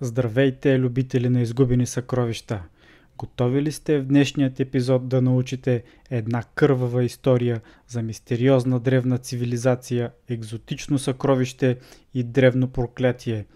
Здравейте, любители на изгубени съкровища! Готови ли сте в днешният епизод да научите една кървава история за мистериозна древна цивилизация, екзотично съкровище и древно проклятие?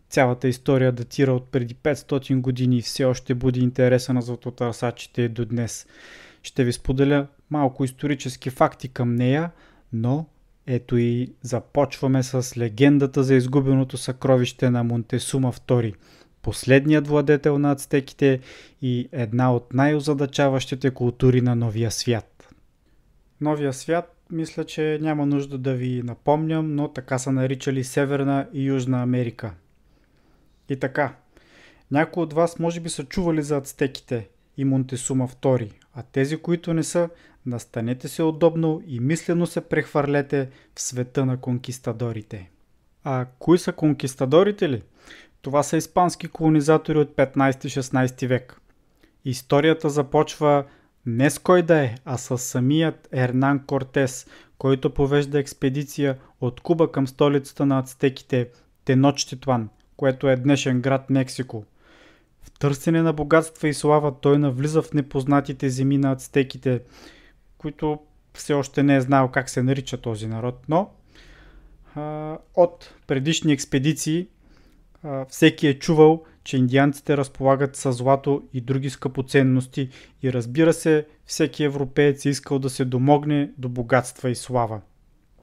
Цялата история датира от преди 500 години и все още буди интереса на златотърсачите до днес. Ще ви споделя малко исторически факти към нея, но ето и започваме с легендата за изгубеното съкровище на Монтесума II, последният владетел на ацтеките и една от най-озадачаващите култури на Новия свят. Новия свят, мисля, че няма нужда да ви напомням, но така са наричали Северна и Южна Америка. И така, някои от вас може би са чували за ацтеките и Монтесума II, а тези, които не са, настанете се удобно и мислено се прехвърлете в света на конкистадорите. А кои са конкистадорите ли? Това са испански колонизатори от 15-16 век. Историята започва не с кой да е, а с самият Ернан Кортес, който повежда експедиция от Куба към столицата на ацтеките Теночтитлан, което е днешен град Мексико. В търсене на богатства и слава той навлиза в непознатите земи на ацтеките, които все още не е знал как се нарича този народ, но от предишни експедиции всеки е чувал, че индианците разполагат с злато и други скъпоценности и разбира се, всеки европеец е искал да се домогне до богатства и слава.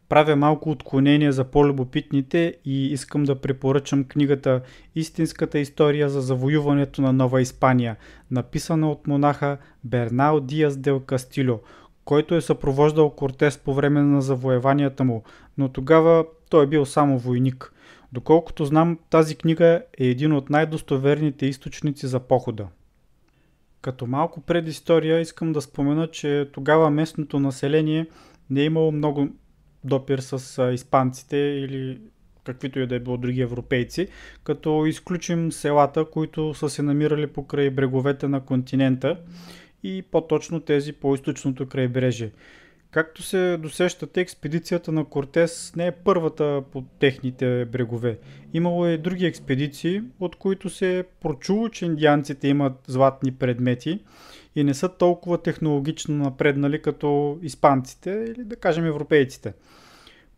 Правя малко отклонение за по-любопитните и искам да препоръчам книгата "Истинската история за завоюването на Нова Испания", написана от монаха Бернал Диас дел Кастильо, който е съпровождал Кортес по време на завоеванията му, но тогава той е бил само войник. Доколкото знам, тази книга е един от най-достоверните източници за похода. Като малко предистория искам да спомена, че тогава местното население не е имало много допир с испанците или каквито и да е било други европейци, като изключим селата, които са се намирали покрай бреговете на континента и по-точно тези по източното крайбрежие. Както се досещате, експедицията на Кортес не е първата по техните брегове. Имало е други експедиции, от които се е прочуло, че индианците имат златни предмети и не са толкова технологично напреднали като испанците или да кажем европейците.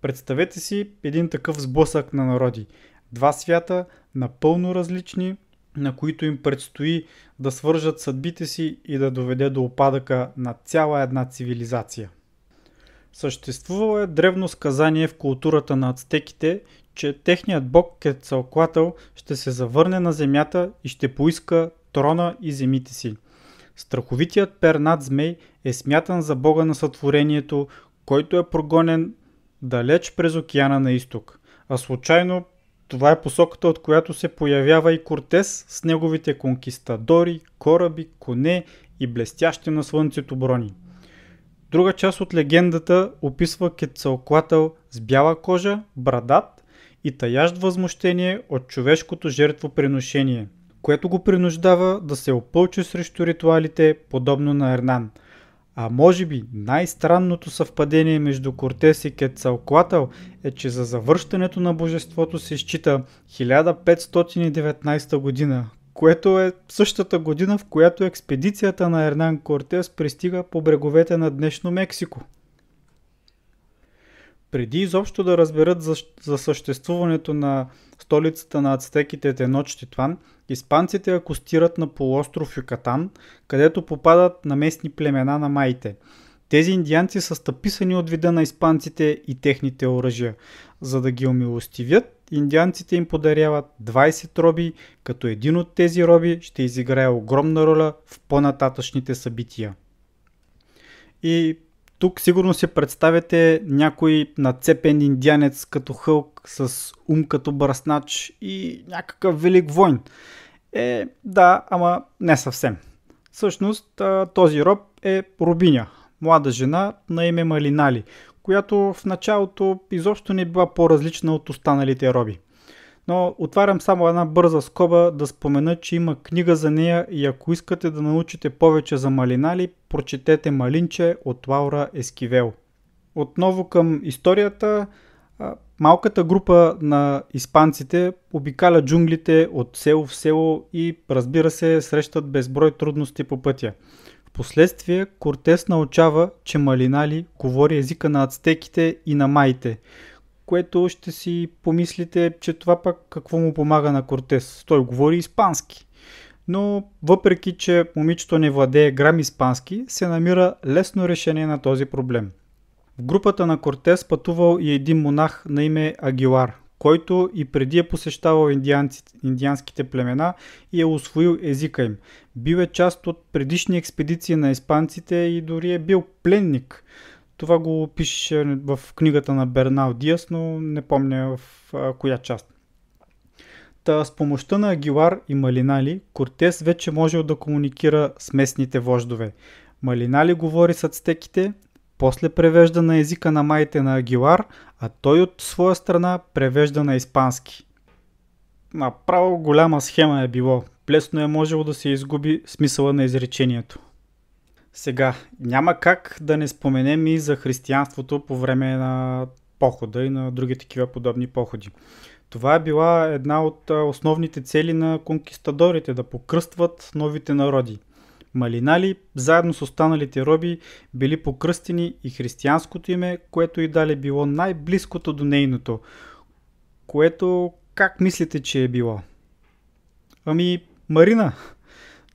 Представете си един такъв сблъсък на народи. Два свята, напълно различни, на които им предстои да свържат съдбите си и да доведе до упадъка на цяла една цивилизация. Съществувало е древно сказание в културата на ацтеките, че техният бог Кецалкоатл ще се завърне на земята и ще поиска трона и земите си. Страховитият пернат змей е смятан за бога на сътворението, който е прогонен далеч през океана на изток. А случайно това е посоката, от която се появява и Кортес с неговите конкистадори, кораби, коне и блестящи на слънцето брони. Друга част от легендата описва Кецалкоатл с бяла кожа, брадат и таящ възмущение от човешкото жертвоприношение, което го принуждава да се опълчи срещу ритуалите, подобно на Ернан. А може би най-странното съвпадение между Кортес и Кецалкоатл е, че за завръщането на божеството се счита 1519 година, което е същата година, в която експедицията на Ернан Кортес пристига по бреговете на днешно Мексико. Преди изобщо да разберат за съществуването на столицата на ацтеките Теночтитлан, испанците акостират на полуостров Юкатан, където попадат на местни племена на маите. Тези индианци са стъписани от вида на испанците и техните оръжия. За да ги умилостивят, индианците им подаряват 20 роби, като един от тези роби ще изиграе огромна роля в по-нататъчните събития. И тук сигурно си представяте някой нацепен индианец като Хълк с като бръснач и някакъв велик войн. Да, ама не съвсем. Всъщност този роб е робиня, млада жена на име Малинали, която в началото изобщо не била по-различна от останалите роби. Но отварям само една бърза скоба да спомена, че има книга за нея и ако искате да научите повече за Малинали, прочетете Малинче от Лаура Ескивел. Отново към историята. малката група на испанците обикаля джунглите от село в село и, разбира се, срещат безброй трудности по пътя. Впоследствие Кортес научава, че Малинали говори езика на ацтеките и на майите, което ще си помислите, че това пък какво му помага на Кортес. Той говори испански. Но въпреки, че момичето не владее грам испански, се намира лесно решение на този проблем. В групата на Кортес пътувал и един монах на име Агилар, който и преди е посещавал индианските племена и е усвоил езика им. Бил е част от предишни експедиции на испанците и дори е бил пленник. Това го пише в книгата на Бернал Диас, но не помня в коя част. С помощта на Агилар и Малинали, Кортес вече можел да комуникира с местните вождове. Малинали говори с ацтеките, после превежда на езика на майите на Агилар, а той от своя страна превежда на испански. Направо голяма схема е било. Лесно е можело да се изгуби смисъла на изречението. Сега, няма как да не споменем и за християнството по време на похода и на други такива подобни походи. Това е била една от основните цели на конкистадорите – да покръстват новите народи. Малинали, заедно с останалите роби, били покръстени и християнското име, което и дали било най-близкото до нейното. Което, как мислите, че е било? Марина.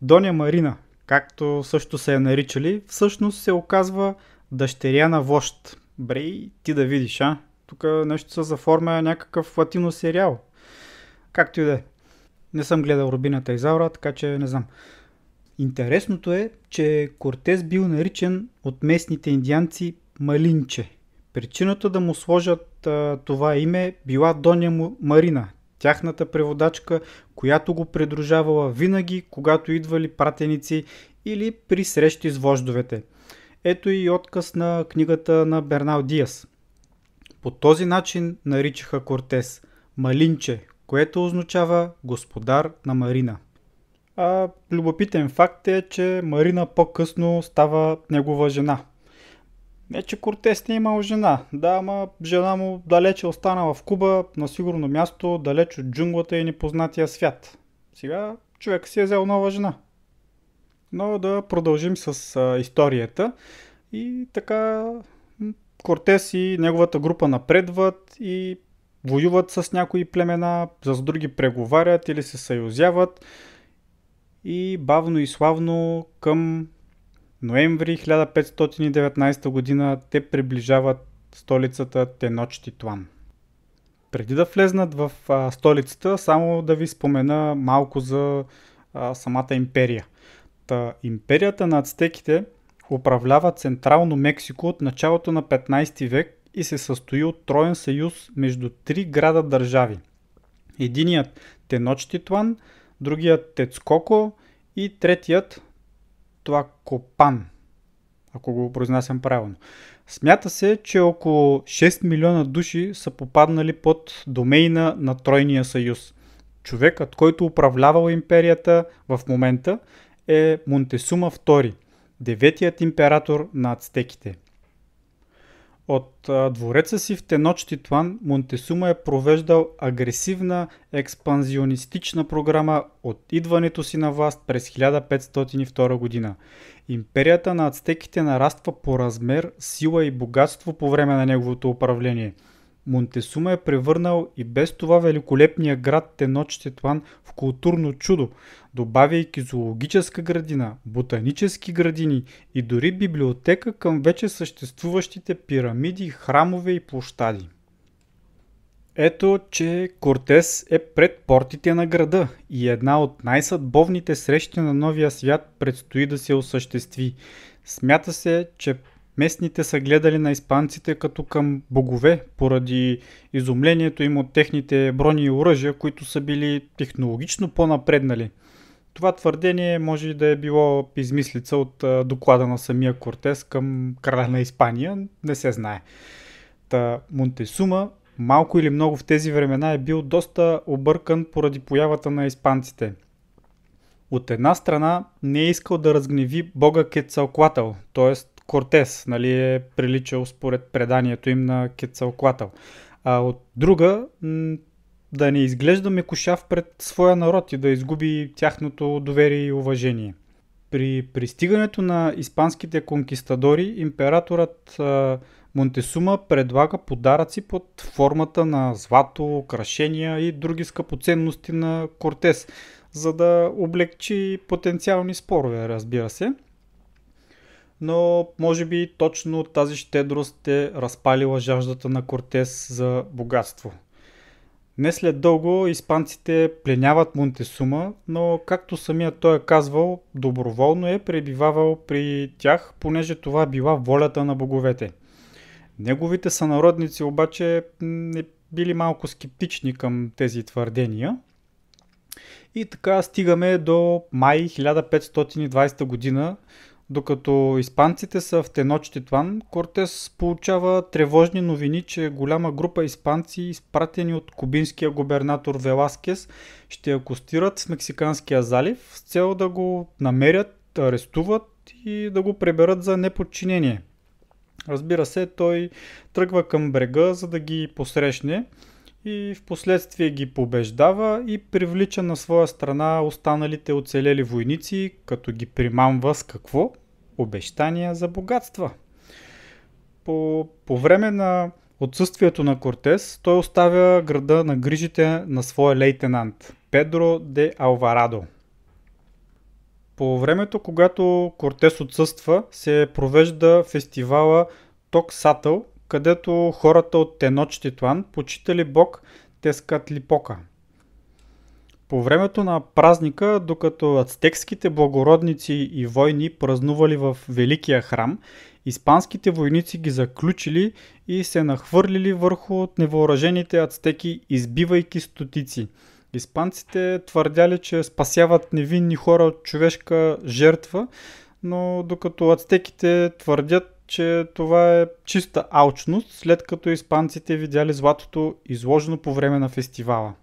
Доня Марина, както също се е наричали, всъщност се оказва дъщеря на вожд. Брей, ти да видиш, Тук нещо се заформя някакъв латино сериал. Както и да е. Не съм гледал Рубината Изаура, така че не знам. Интересното е, че Кортес бил наричан от местните индианци Малинче. Причината да му сложат това име била Доня Марина, тяхната преводачка, която го придружавала винаги, когато идвали пратеници или при срещи с вождовете. Ето и отказ на книгата на Бернал Диас. По този начин наричаха Кортес Малинче, което означава господар на Марина. Любопитен факт е, че Марина по-късно става негова жена. Не, че Кортес не имал жена. Да, ама жена му далече останала в Куба, на сигурно място, далеч от джунглата и непознатия свят. Сега човек си е взел нова жена. Но да продължим с историята. И така Кортес и неговата група напредват и воюват с някои племена, с други преговарят или се съюзяват. И бавно и славно към ноември 1519 година те приближават столицата Теночтитлан. Преди да влезнат в столицата, само да ви спомена малко за самата империя. Империята на ацтеките управлява Централно Мексико от началото на 15 век и се състои от троен съюз между три града-държави. Единият Теночтитлан, другият Тецкоко и третият Тлакопан, ако го произнасям правилно. Смята се, че около 6 милиона души са попаднали под домейна на Тройния съюз. Човекът, който управлявал империята в момента, е Монтесума II, деветият император на ацтеките. От двореца си в Теночтитлан Монтесума е провеждал агресивна експанзионистична програма от идването си на власт през 1502 година. Империята на ацтеките нараства по размер, сила и богатство по време на неговото управление. Монтесума е превърнал и без това великолепния град Теночтитлан в културно чудо, добавяйки зоологическа градина, ботанически градини и дори библиотека към вече съществуващите пирамиди, храмове и площади. Ето, че Кортес е пред портите на града и една от най-съдбовните срещи на новия свят предстои да се осъществи. Смята се, че местните са гледали на испанците като към богове, поради изумлението им от техните брони и оръжия, които са били технологично по-напреднали. Това твърдение може да е било измислица от доклада на самия Кортес към краля на Испания, не се знае. Монтесума малко или много в тези времена е бил доста объркан поради появата на испанците. От една страна не е искал да разгневи бога Кецалкоатл, т.е. Кортес, е приличал според преданието им на Кецалкоатл. а от друга да не изглежда мекушав пред своя народ и да изгуби тяхното доверие и уважение. При пристигането на испанските конкистадори, императорът Монтесума предлага подаръци под формата на злато, украшения и други скъпоценности на Кортес, за да облегчи потенциални спорове, разбира се. Но може би точно тази щедрост е разпалила жаждата на Кортес за богатство. Не след дълго испанците пленяват Монтесума, но както самият той е казвал, доброволно е пребивавал при тях, понеже това била волята на боговете. Неговите сънародници обаче не били малко скептични към тези твърдения. И така стигаме до май 1520 година, докато испанците са в Теночтитлан, Кортес получава тревожни новини, че голяма група испанци, изпратени от кубинския губернатор Веласкес, ще акостират в Мексиканския залив с цел да го намерят, арестуват и да го приберат за неподчинение. Разбира се, той тръгва към брега, за да ги посрещне и в последствие ги побеждава и привлича на своя страна останалите оцелели войници, като ги примамва с какво? Обещания за богатства. По време на отсъствието на Кортес, той оставя града на грижите на своя лейтенант Педро де Алварадо. По времето, когато Кортес отсъства, се провежда фестивала Токсатъл, където хората от Теночтитлан почитали бог Тескатлипока. По времето на празника, докато ацтекските благородници и войни празнували в Великия храм, испанските войници ги заключили и се нахвърлили върху невъоръжените ацтеки, избивайки стотици. Испанците твърдяли, че спасяват невинни хора от човешка жертва, но докато ацтеките твърдят, че това е чиста алчност, след като испанците видяли златото изложено по време на фестивала.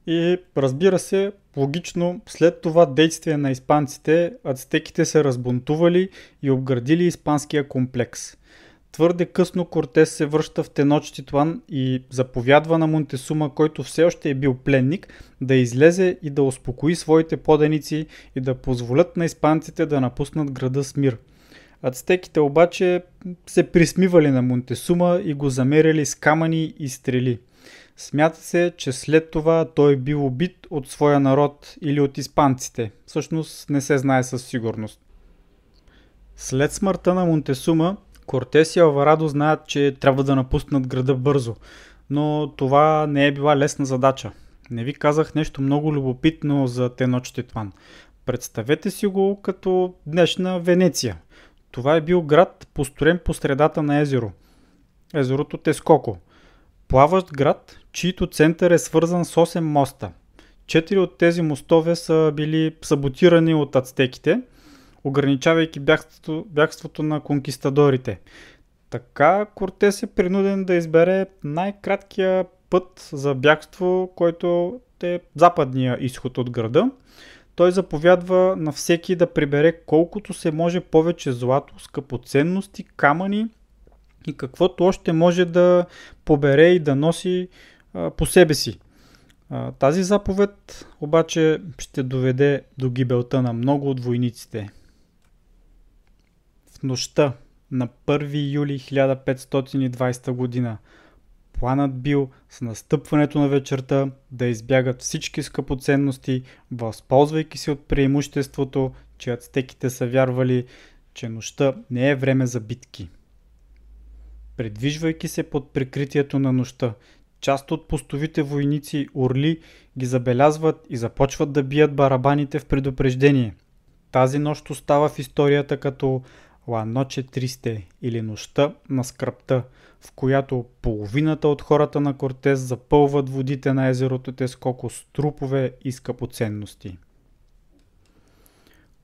И разбира се, логично, след това действие на испанците, ацтеките се разбунтували и обградили испанския комплекс. Твърде късно Кортес се връща в Теночтитлан и заповядва на Монтесума, който все още е бил пленник, да излезе и да успокои своите поданици и да позволят на испанците да напуснат града с мир. Ацтеките обаче се присмивали на Монтесума и го замеряли с камъни и стрели. Смята се, че след това той бил убит от своя народ или от испанците. Всъщност не се знае със сигурност. След смъртта на Монтесума, Кортес и Алварадо знаят, че трябва да напуснат града бързо, но това не е била лесна задача. Не ви казах нещо много любопитно за Теночтитлан. Представете си го като днешна Венеция. Това е бил град, построен по средата на езеро. Езерото Тескоко. Плаващ град, чийто център е свързан с 8 моста. 4 от тези мостове са били саботирани от ацтеките, ограничавайки бягството на конкистадорите. Така Кортес е принуден да избере най-краткия път за бягство, който е западния изход от града. Той заповядва на всеки да прибере колкото се може повече злато, скъпоценности, камъни и каквото още може да побере и да носи по себе си. Тази заповед обаче ще доведе до гибелта на много от войниците. В нощта на 1 юли 1520 година планът бил с настъпването на вечерта да избягат всички скъпоценности, възползвайки се от преимуществото, че ацтеките са вярвали, че нощта не е време за битки. Предвижвайки се под прикритието на нощта, част от постовите войници орли ги забелязват и започват да бият барабаните в предупреждение. Тази нощ остава в историята като La Noche Triste или нощта на скръбта, в която половината от хората на Кортес запълват водите на езерото Тескоко с трупове и скъпоценности.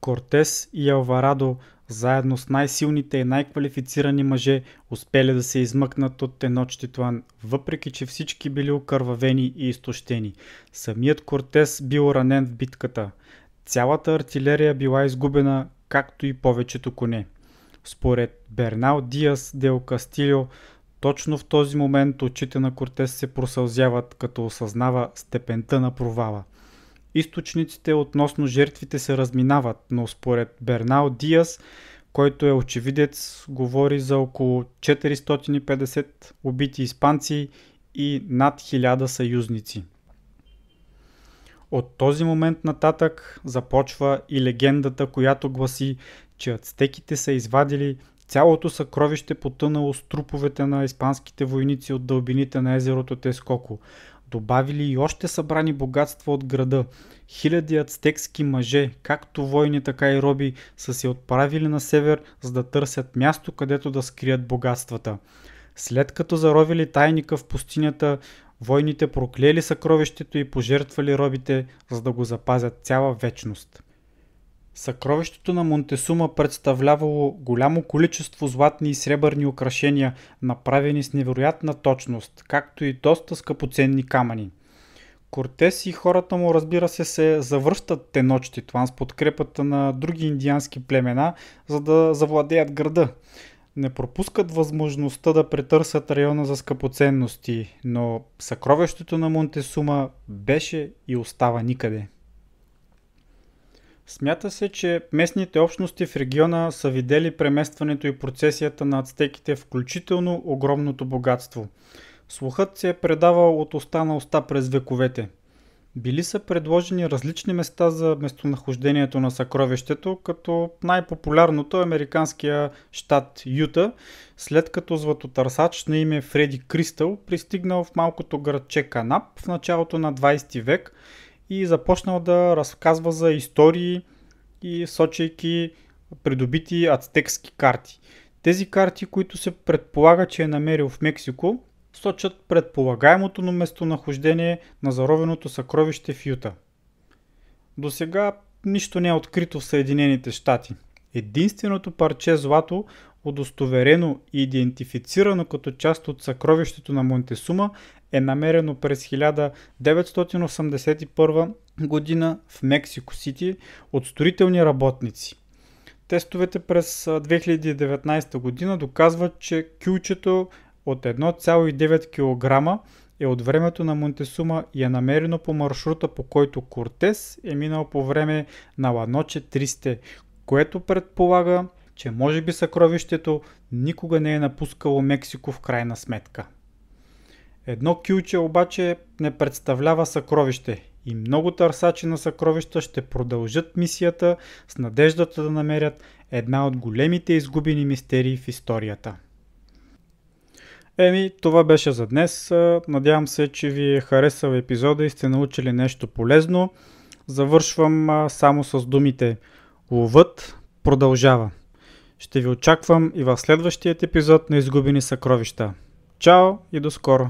Кортес и Алварадо, заедно с най-силните и най-квалифицирани мъже, успели да се измъкнат от Теночтитлан, въпреки че всички били окървавени и изтощени. Самият Кортес бил ранен в битката. Цялата артилерия била изгубена, както и повечето коне. Според Бернал Диас Дел Кастилио, Точно в този момент очите на Кортес се просълзяват, като осъзнава степента на провала. Източниците относно жертвите се разминават, но според Бернал Диас, който е очевидец, говори за около 450 убити испанци и над 1000 съюзници. От този момент нататък започва и легендата, която гласи, че ацтеките са извадили цялото съкровище, потънало с труповете на испанските войници от дълбините на езерото Тескоко. Добавили и още събрани богатства от града. Хиляди ацтекски мъже, както войни, така и роби, са се отправили на север, за да търсят място, където да скрият богатствата. След като заровили тайника в пустинята, войните проклели съкровището и пожертвали робите, за да го запазят цяла вечност. Съкровището на Монтесума представлявало голямо количество златни и сребърни украшения, направени с невероятна точност, както и доста скъпоценни камъни. Кортес и хората му, разбира се завръщат Теночтитлан с подкрепата на други индиански племена, за да завладеят града. Не пропускат възможността да претърсят района за скъпоценности, но съкровището на Монтесума беше и остава никъде. Смята се, че местните общности в региона са видели преместването и процесията на ацтеките, включително огромното богатство. Слухът се е предавал от уста на уста през вековете. Били са предложени различни места за местонахождението на съкровището, като най-популярното е американския щат Юта, след като златотърсач на име Фреди Кристъл пристигнал в малкото градче Канап в началото на 20 век и започнал да разказва за истории и сочейки придобити ацтекски карти. Тези карти, които се предполага, че е намерил в Мексико, сочат предполагаемото местонахождение на заровеното съкровище в Юта. До сега нищо не е открито в Съединените щати. Единственото парче злато, удостоверено и идентифицирано като част от съкровището на Монтесума, е намерено през 1981 година в Мексико Сити от строителни работници. Тестовете през 2019 година доказват, че кюлчето от 1,9 кг е от времето на Монтесума и е намерено по маршрута, по който Кортес е минал по време на Ланоче 300, което предполага, че може би съкровището никога не е напускало Мексико в крайна сметка. Едно кюлче обаче не представлява съкровище и много търсачи на съкровища ще продължат мисията с надеждата да намерят една от големите изгубени мистерии в историята. Това беше за днес. Надявам се, че ви е харесал епизода и сте научили нещо полезно. Завършвам само с думите: ловът продължава. Ще ви очаквам и в следващият епизод на Изгубени съкровища. Чао и до скоро!